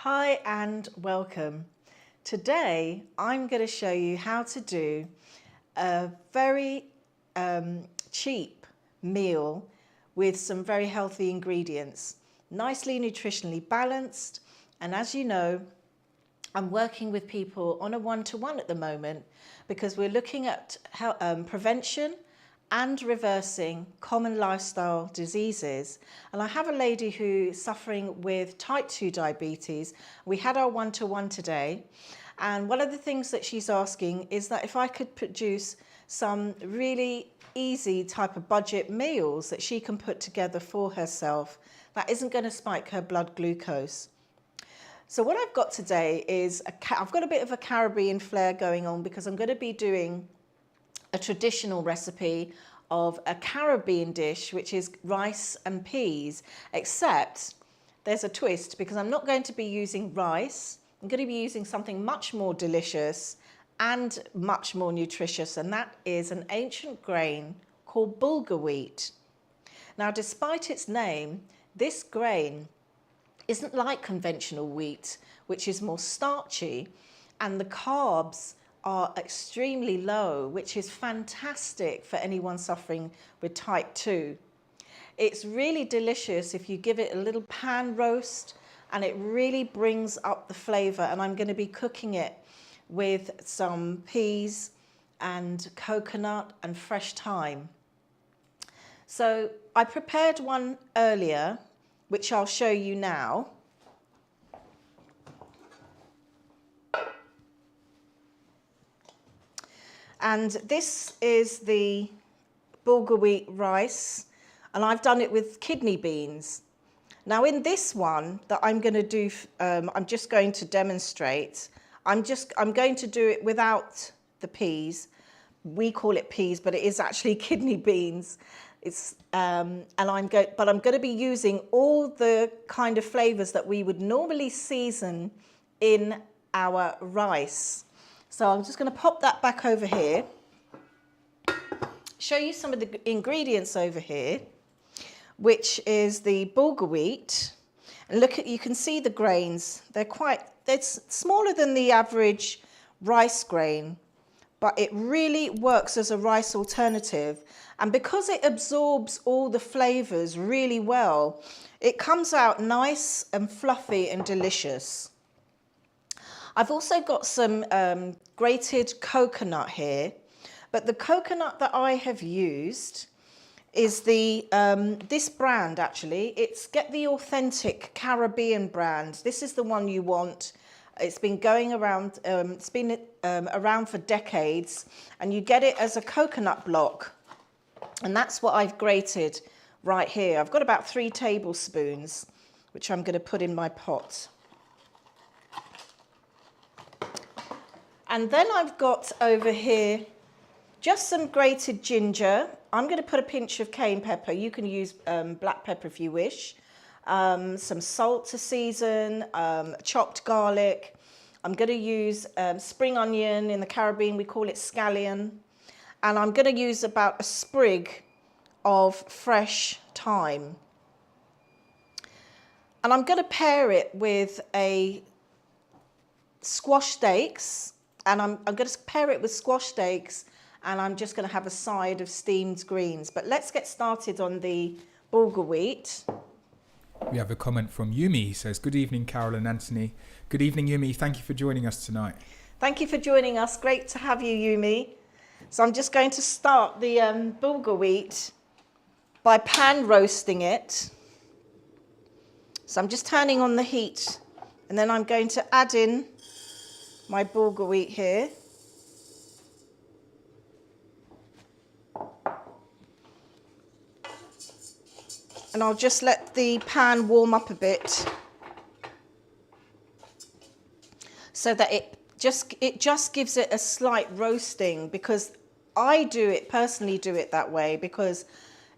Hi and welcome. Today I'm going to show you how to do a very cheap meal with some very healthy ingredients, nicely nutritionally balanced. And as you know, I'm working with people on a one-to-one at the moment because we're looking at how, prevention and reversing common lifestyle diseases. And I have a lady who's suffering with type 2 diabetes. We had our one-to-one today. And one of the things that she's asking is that if I could produce some really easy type of budget meals that she can put together for herself that isn't going to spike her blood glucose. So what I've got today is, I've got a bit of a Caribbean flair going on because I'm going to be doing a traditional recipe of a Caribbean dish, which is rice and peas, except there's a twist because I'm not going to be using rice. I'm going to be using something much more delicious and much more nutritious, and that is an ancient grain called bulgur wheat. Now, despite its name, this grain isn't like conventional wheat, which is more starchy, and the carbs are extremely low, which is fantastic for anyone suffering with type 2. It's really delicious if you give it a little pan roast, and it really brings up the flavour. And I'm going to be cooking it with some peas and coconut and fresh thyme. So I prepared one earlier, which I'll show you now. And this is the bulgur wheat rice, and I've done it with kidney beans. Now in this one that I'm going to do, I'm just going to demonstrate. I'm going to do it without the peas. We call it peas, but it is actually kidney beans. It's I'm going to be using all the kind of flavors that we would normally season in our rice. So I'm just going to pop that back over here, show you some of the ingredients over here, which is the bulgur wheat. And look at, you can see the grains. They're smaller than the average rice grain, but it really works as a rice alternative. And because it absorbs all the flavors really well, it comes out nice and fluffy and delicious. I've also got some grated coconut here, but the coconut that I have used is the this brand actually. It's Get the Authentic Caribbean brand. This is the one you want. It's been going around, it's been around for decades, and you get it as a coconut block. And that's what I've grated right here. I've got about 3 tablespoons, which I'm going to put in my pot. And then I've got over here just some grated ginger. I'm going to put a pinch of cayenne pepper. You can use black pepper if you wish. Some salt to season, chopped garlic. I'm going to use spring onion. In the Caribbean, we call it scallion. And I'm going to use about a sprig of fresh thyme. And I'm going to pair it with a squash steaks. And I'm going to pair it with squash steaks, and I'm just going to have a side of steamed greens. But let's get started on the bulgur wheat. We have a comment from Yumi. He says, good evening, Carol and Anthony. Good evening, Yumi. Thank you for joining us tonight. Thank you for joining us. Great to have you, Yumi. So I'm just going to start the bulgur wheat by pan roasting it. So I'm just turning on the heat, and then I'm going to add in my bulgur wheat here. And I'll just let the pan warm up a bit so that it just gives it a slight roasting, because I personally do it that way because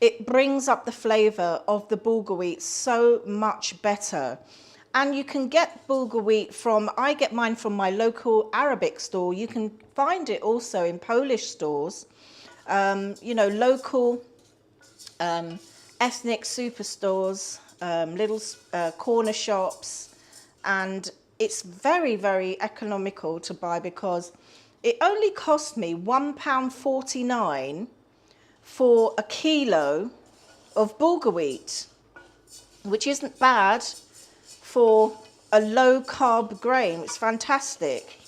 it brings up the flavor of the bulgur wheat so much better. And you can get bulgur wheat I get mine from my local Arabic store. You can find it also in Polish stores, you know, local ethnic superstores, little corner shops, and it's very, very economical to buy because it only cost me £1.49 for a kilo of bulgur wheat, which isn't bad for a low carb grain. It's fantastic.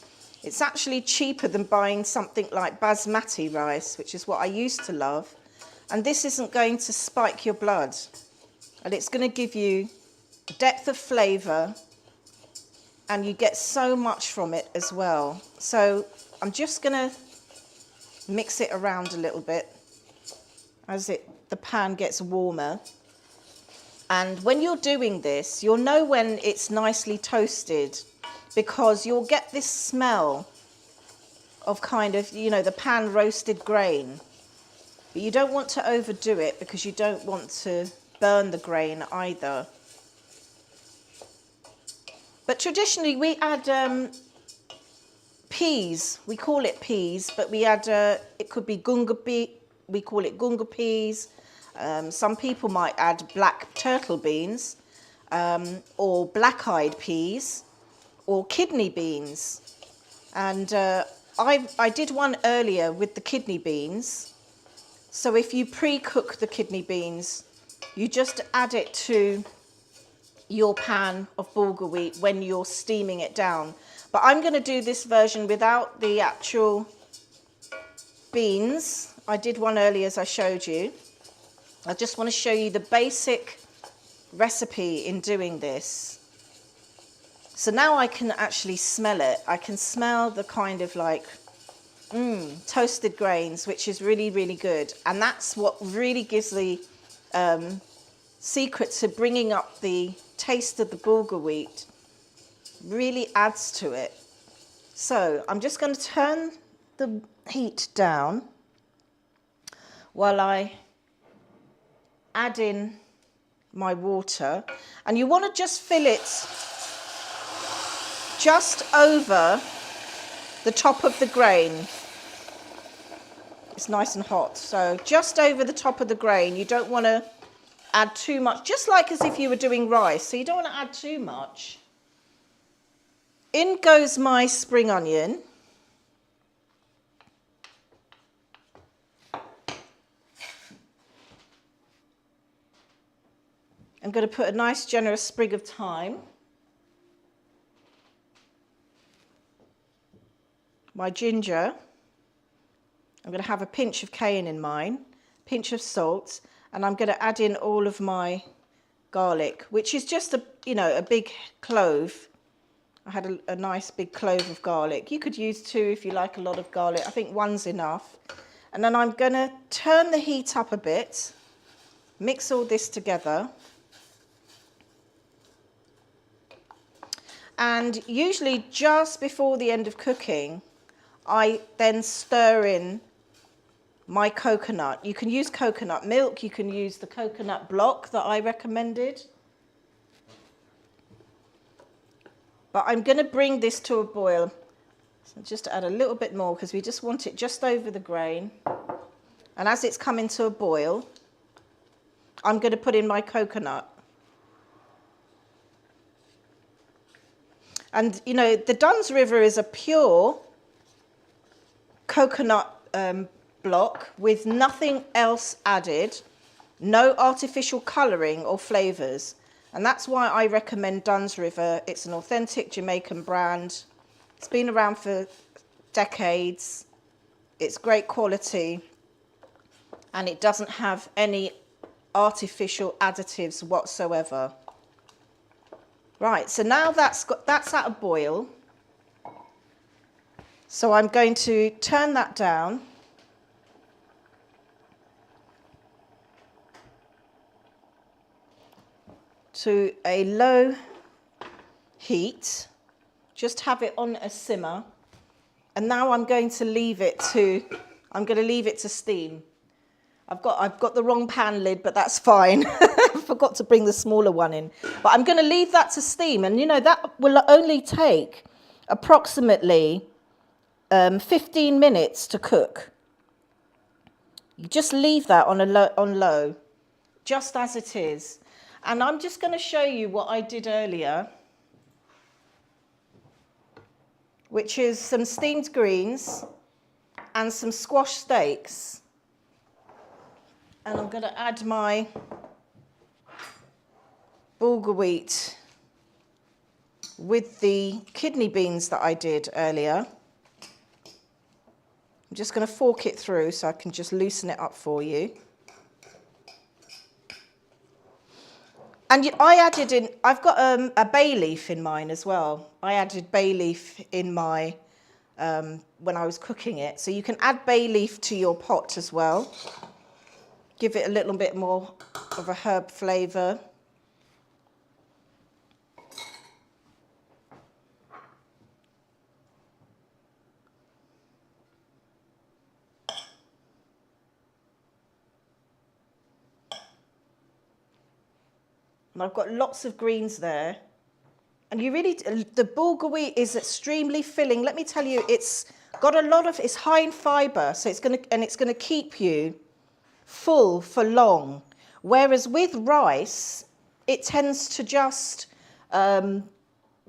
It's actually cheaper than buying something like basmati rice, which is what I used to love. And this isn't going to spike your blood. And it's going to give you depth of flavour, and you get so much from it as well. So I'm just going to mix it around a little bit as the pan gets warmer. And when you're doing this, you'll know when it's nicely toasted, because you'll get this smell of kind of, you know, the pan roasted grain. But you don't want to overdo it because you don't want to burn the grain either. But traditionally we add peas. We call it peas, but we add, it could be we call it gunga peas. Some people might add black turtle beans, or black-eyed peas, or kidney beans. And I did one earlier with the kidney beans. So if you pre-cook the kidney beans, you just add it to your pan of bulgur wheat when you're steaming it down. But I'm going to do this version without the actual beans. I did one earlier, as I showed you. I just want to show you the basic recipe in doing this. So now I can actually smell it. I can smell the kind of like toasted grains, which is really, really good. And that's what really gives the secret to bringing up the taste of the bulgur wheat. Really adds to it. So I'm just going to turn the heat down while I add in my water. And you want to just fill it just over the top of the grain. It's nice and hot, so just over the top of the grain. You don't want to add too much, just like as if you were doing rice, so you don't want to add too much. In goes my spring onion. I'm going to put a nice generous sprig of thyme. My ginger. I'm going to have a pinch of cayenne in mine, pinch of salt, and I'm going to add in all of my garlic, which is just a big clove. I had a nice big clove of garlic. You could use 2 if you like a lot of garlic. I think 1's enough. And then I'm going to turn the heat up a bit, mix all this together. And usually just before the end of cooking, I then stir in my coconut. You can use coconut milk, you can use the coconut block that I recommended. But I'm going to bring this to a boil. So just add a little bit more because we just want it just over the grain. And as it's coming to a boil, I'm going to put in my coconut. And you know, the Dunn's River is a pure coconut block with nothing else added, no artificial colouring or flavours. And that's why I recommend Dunn's River. It's an authentic Jamaican brand. It's been around for decades. It's great quality. And it doesn't have any artificial additives whatsoever. Right, so now that's at a boil. So I'm going to turn that down. To a low heat. Just have it on a simmer. And now I'm going to leave it to steam. I've got the wrong pan lid, but that's fine. I forgot to bring the smaller one in. But I'm going to leave that to steam. And, you know, that will only take approximately 15 minutes to cook. You just leave that on low, just as it is. And I'm just going to show you what I did earlier. which is some steamed greens and some squash steaks. And I'm going to add my bulgur wheat with the kidney beans that I did earlier. I'm just going to fork it through so I can just loosen it up for you. And I added in, I've got a bay leaf in mine as well. I added bay leaf in my, when I was cooking it. So you can add bay leaf to your pot as well. Give it a little bit more of a herb flavour. And I've got lots of greens there. And you really, the bulgur wheat is extremely filling. Let me tell you, it's got a lot of, it's high in fibre, so it's going to keep you full for long. Whereas with rice, it tends to just turn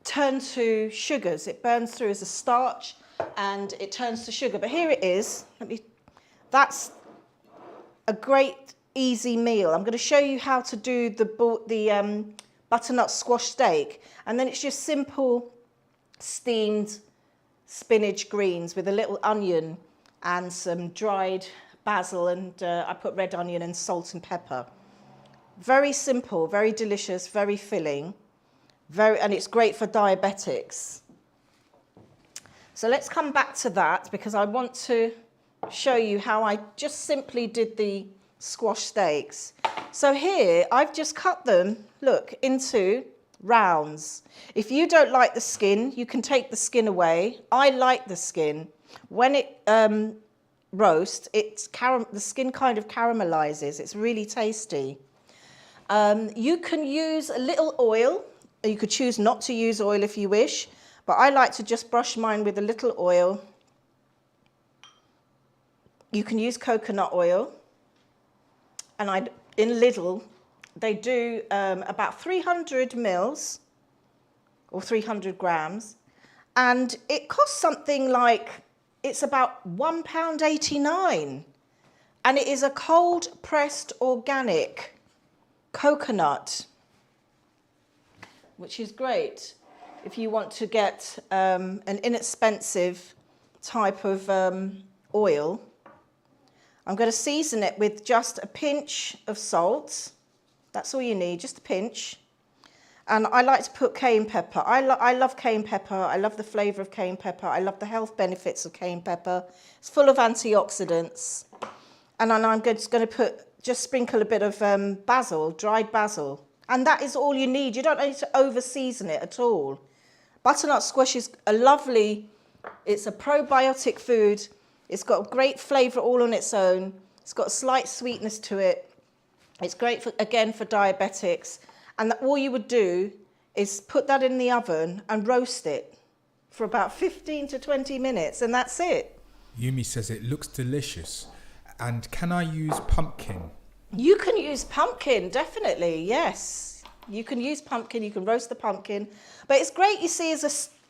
to sugars. It burns through as a starch and it turns to sugar. But here it is. That's a great easy meal. I'm going to show you how to do the butternut squash steak, and then it's just simple steamed spinach greens with a little onion and some dried basil, and I put red onion and salt and pepper. Very simple, very delicious, very filling, and it's great for diabetics. So let's come back to that because I want to show you how I just simply did the squash steaks. So here I've just cut them, look, into rounds. If you don't like the skin, you can take the skin away. I like the skin. When it roasts, the skin kind of caramelizes. It's really tasty. You can use a little oil. You could choose not to use oil if you wish, but I like to just brush mine with a little oil. You can use coconut oil. And in Lidl, they do about 300 mils or 300 grams. And it costs something like, it's about £1.89. And it is a cold pressed organic coconut, which is great if you want to get an inexpensive type of oil. I'm going to season it with just a pinch of salt. That's all you need, just a pinch. And I like to put cayenne pepper. I love cayenne pepper. I love the flavour of cayenne pepper. I love the health benefits of cayenne pepper. It's full of antioxidants. And then I'm just going to just sprinkle a bit of basil, dried basil. And that is all you need. You don't need to over season it at all. Butternut squash is it's a probiotic food. It's got a great flavour all on its own. It's got a slight sweetness to it. It's great, for diabetics. And all you would do is put that in the oven and roast it for about 15 to 20 minutes, and that's it. Yumi says it looks delicious. And can I use pumpkin? You can use pumpkin, definitely, yes. You can use pumpkin, you can roast the pumpkin. But it's great, you see,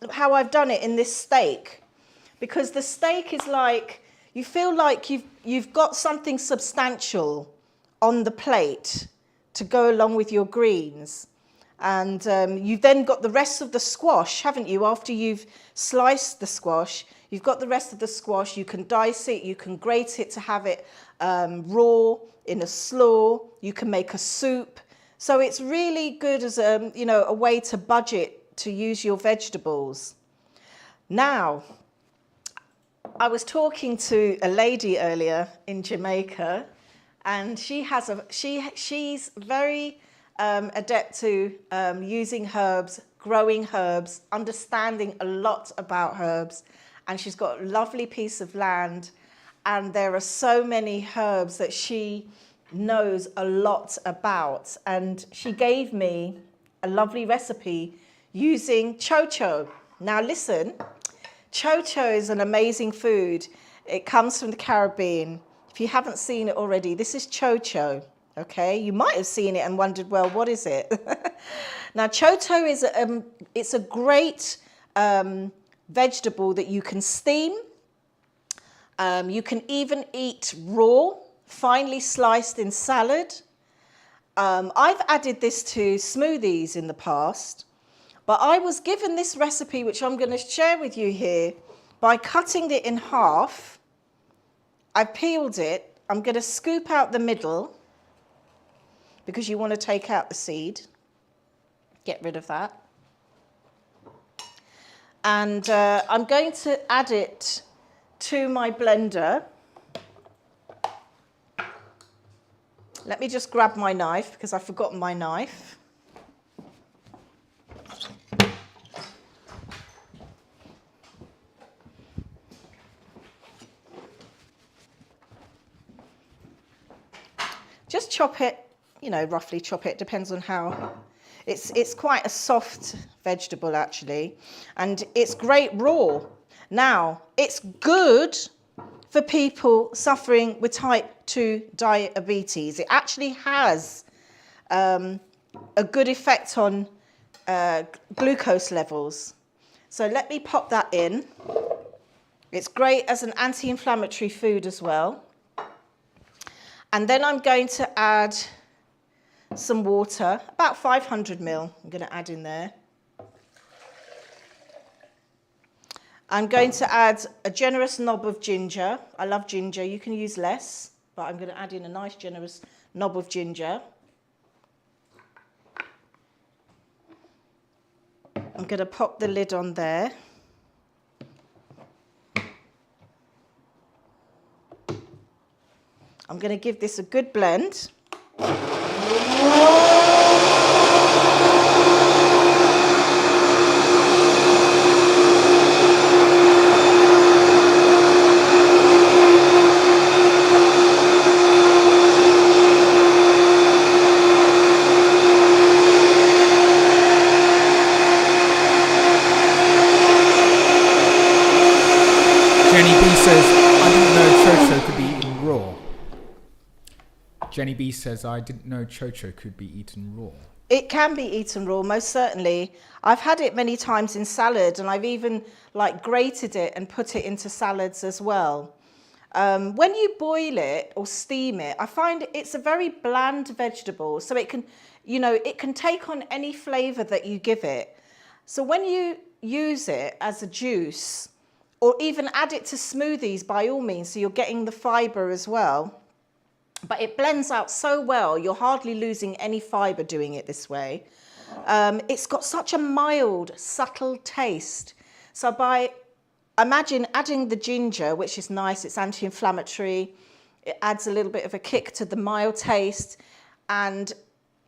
how I've done it in this steak. Because the steak is like, you feel like you've got something substantial on the plate to go along with your greens. And you've then got the rest of the squash, haven't you? After you've sliced the squash, you've got the rest of the squash. You can dice it, you can grate it to have it raw in a slaw. You can make a soup. So it's really good as a way to budget, to use your vegetables. Now, I was talking to a lady earlier in Jamaica, and she's very adept to using herbs, growing herbs, understanding a lot about herbs, and she's got a lovely piece of land, and there are so many herbs that she knows a lot about, and she gave me a lovely recipe using Chocho. Now listen, Chocho is an amazing food. It comes from the Caribbean. If you haven't seen it already, this is Chocho, okay? You might have seen it and wondered, well, what is it? Now, Chocho is it's a great vegetable that you can steam. You can even eat raw, finely sliced in salad. I've added this to smoothies in the past, but I was given this recipe, which I'm going to share with you here, by cutting it in half. I peeled it. I'm going to scoop out the middle because you want to take out the seed. Get rid of that. And I'm going to add it to my blender. Let me just grab my knife because I've forgotten my knife. Just chop it, you know, roughly chop it, depends on how. It's quite a soft vegetable actually, and it's great raw. Now, it's good for people suffering with type 2 diabetes. It actually has a good effect on glucose levels. So let me pop that in. It's great as an anti-inflammatory food as well. And then I'm going to add some water, about 500 ml I'm going to add in there. I'm going to add a generous knob of ginger. I love ginger. You can use less, but I'm going to add in a nice generous knob of ginger. I'm going to pop the lid on there. I'm going to give this a good blend. Jenny B says, I didn't know Chocho could be eaten raw. It can be eaten raw, most certainly. I've had it many times in salad, and I've even like grated it and put it into salads as well. When you boil it or steam it, I find it's a very bland vegetable, so it can, you know, it can take on any flavour that you give it. So when you use it as a juice, or even add it to smoothies by all means, so you're getting the fibre as well. But it blends out so well, you're hardly losing any fibre doing it this way. It's got such a mild, subtle taste. So imagine adding the ginger, which is nice, it's anti-inflammatory. It adds a little bit of a kick to the mild taste. And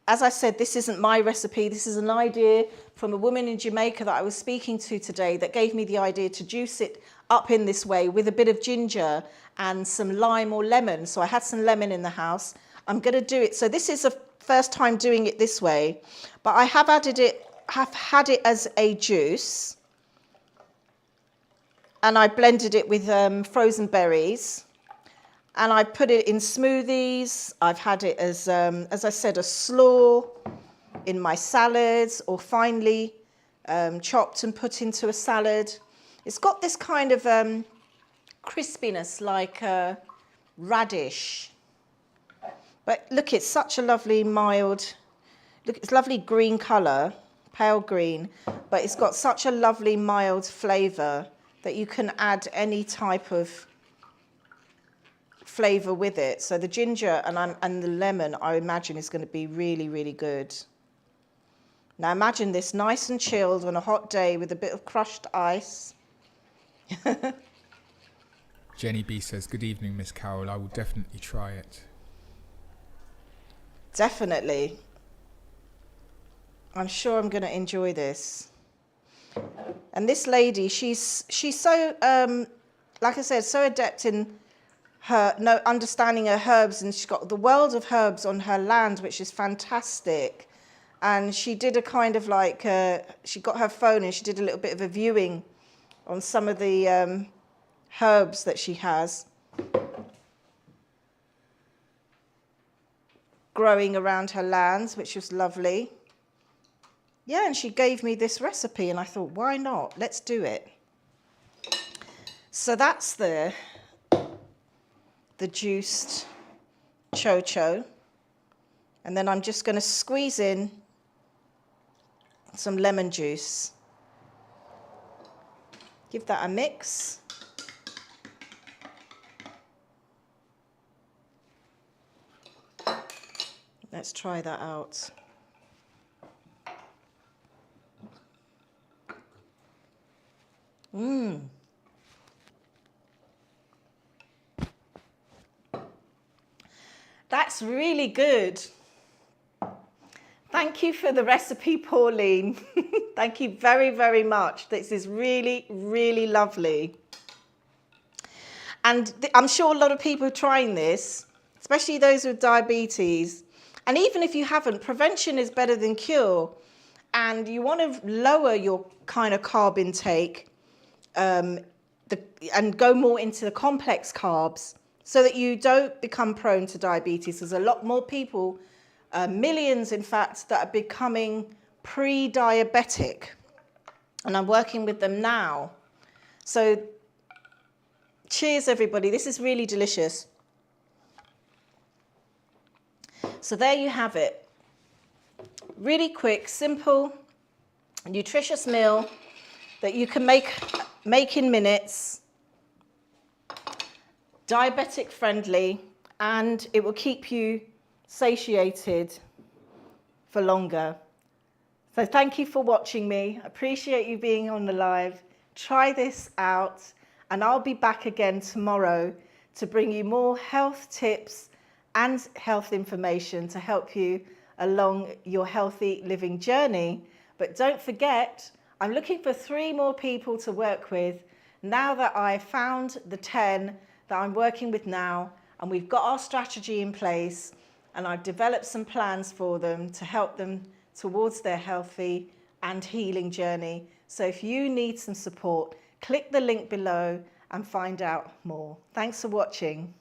as I said, this isn't my recipe. This is an idea from a woman in Jamaica that I was speaking to today that gave me the idea to juice it up in this way with a bit of ginger and some lime or lemon. So I had some lemon in the house. I'm going to do it. So this is the first time doing it this way, but I have had it as a juice, and I blended it with frozen berries, and I put it in smoothies. I've had it as I said, a slaw in my salads, or finely chopped and put into a salad. It's got this kind of crispiness like radish. But look, it's such a lovely mild, look, it's lovely green colour, pale green, but it's got such a lovely mild flavour that you can add any type of flavour with it. So the ginger and the lemon, I imagine, is going to be really, really good. Now imagine this nice and chilled on a hot day with a bit of crushed ice. Jenny B says, good evening, Miss Carol. I will definitely try it. Definitely. I'm sure I'm going to enjoy this. And this lady, she's so, like I said, so adept in her understanding her herbs, and she's got the world of herbs on her land, which is fantastic. And she did a kind of like, she got her phone and she did a little bit of a viewing on some of the herbs that she has growing around her lands, which was lovely. Yeah, and she gave me this recipe, and I thought, why not? Let's do it. So that's the juiced Chocho. And then I'm just going to squeeze in some lemon juice. Give that a mix. Let's try that out. That's really good. Thank you for the recipe, Pauline. Thank you very, very much. This is really, really lovely. And I'm sure a lot of people are trying this, especially those with diabetes. And even if you haven't, prevention is better than cure. And you want to lower your kind of carb intake and go more into the complex carbs so that you don't become prone to diabetes. There's a lot more people, millions in fact, that are becoming pre-diabetic. And I'm working with them now. So cheers, everybody. This is really delicious. So there you have it. Really quick, simple, nutritious meal that you can make in minutes, diabetic friendly, and it will keep you satiated for longer. So thank you for watching me. Appreciate you being on the live. Try this out, and I'll be back again tomorrow to bring you more health tips and health information to help you along your healthy living journey. But don't forget, I'm looking for 3 more people to work with now that I've found the 10 that I'm working with now, and we've got our strategy in place, and I've developed some plans for them to help them towards their healthy and healing journey. So if you need some support, click the link below and find out more. Thanks for watching.